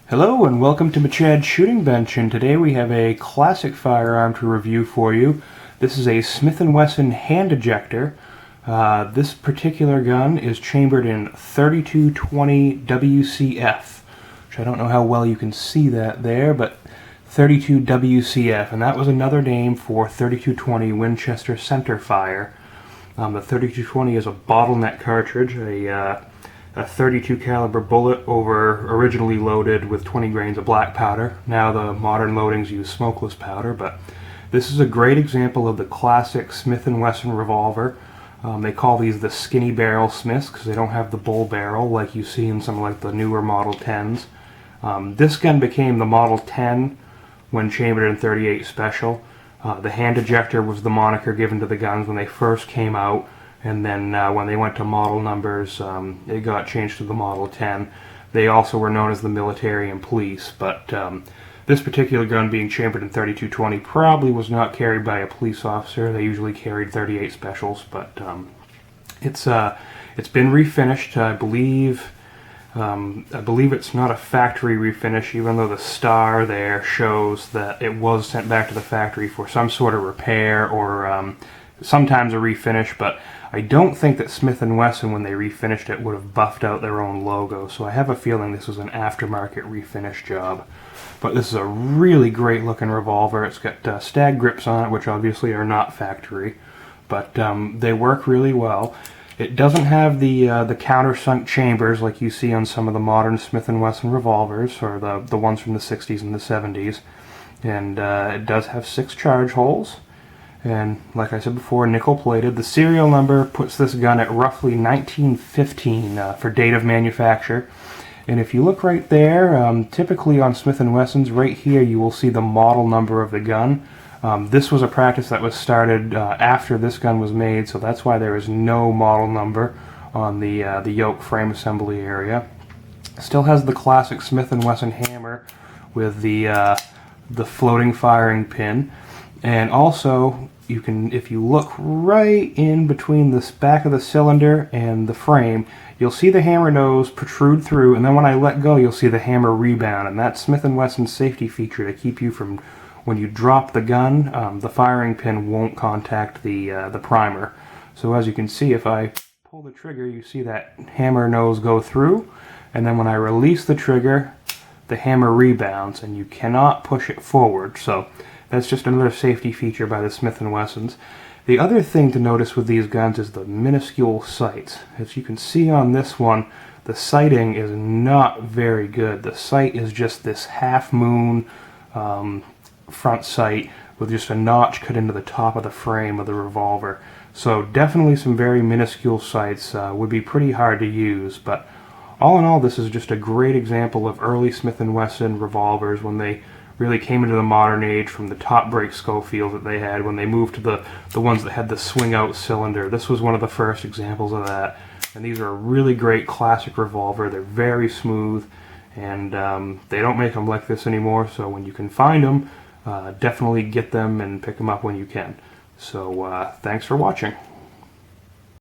Hello and welcome to Michad Shooting Bench, and today we have a classic firearm to review for you. This is a Smith & Wesson hand ejector. This particular gun is chambered in .32-20 W.C.F, which I don't know how well you can see that there, but 32 W.C.F, and that was another name for .32-20 Winchester centerfire. The .32-20 is a bottleneck cartridge, a .32 caliber bullet originally loaded with 20 grains of black powder. Now the modern loadings use smokeless powder, but this is a great example of the classic Smith & Wesson revolver. They call these the skinny barrel Smiths because they don't have the bull barrel like you see in some like the newer Model 10s. This gun became the Model 10 when chambered in .38 Special. The hand ejector was the moniker given to the guns when they first came out. And then when they went to model numbers, it got changed to the Model 10. They also were known as the military and police, but this particular gun being chambered in .32-20 probably was not carried by a police officer. They usually carried .38 Specials, but it's been refinished. I believe it's not a factory refinish, even though the star there shows that it was sent back to the factory for some sort of repair or sometimes a refinish, but I don't think that Smith & Wesson, when they refinished it, would have buffed out their own logo, so I have a feeling this was an aftermarket refinish job. But this is a really great looking revolver. It's got stag grips on it, which obviously are not factory, but they work really well. It doesn't have the countersunk chambers like you see on some of the modern Smith & Wesson revolvers, or the ones from the 60s and the 70s, and it does have 6 charge holes. And like I said before, nickel plated. The serial number puts this gun at roughly 1915 for date of manufacture. And if you look right there, typically on Smith & Wessons, right here you will see the model number of the gun. This was a practice that was started after this gun was made, so that's why there is no model number on the yoke frame assembly area. It still has the classic Smith & Wesson hammer with the floating firing pin. And also, you can, if you look right in between the back of the cylinder and the frame, you'll see the hammer nose protrude through, and then when I let go, you'll see the hammer rebound. And that's Smith & Wesson's safety feature to keep you from, when you drop the gun, the firing pin won't contact the primer. So as you can see, if I pull the trigger, you see that hammer nose go through, and then when I release the trigger, the hammer rebounds, and you cannot push it forward. So that's just another safety feature by the Smith & Wessons. The other thing to notice with these guns is the minuscule sights. As you can see on this one, the sighting is not very good. The sight is just this half moon front sight with just a notch cut into the top of the frame of the revolver. So definitely some very minuscule sights would be pretty hard to use, but all in all, this is just a great example of early Smith & Wesson revolvers when they really came into the modern age from the top break Schofield that they had when they moved to the ones that had the swing out cylinder. This was one of the first examples of that, and these are a really great classic revolver. They're very smooth, and they don't make them like this anymore, so when you can find them, definitely get them and pick them up when you can. So thanks for watching.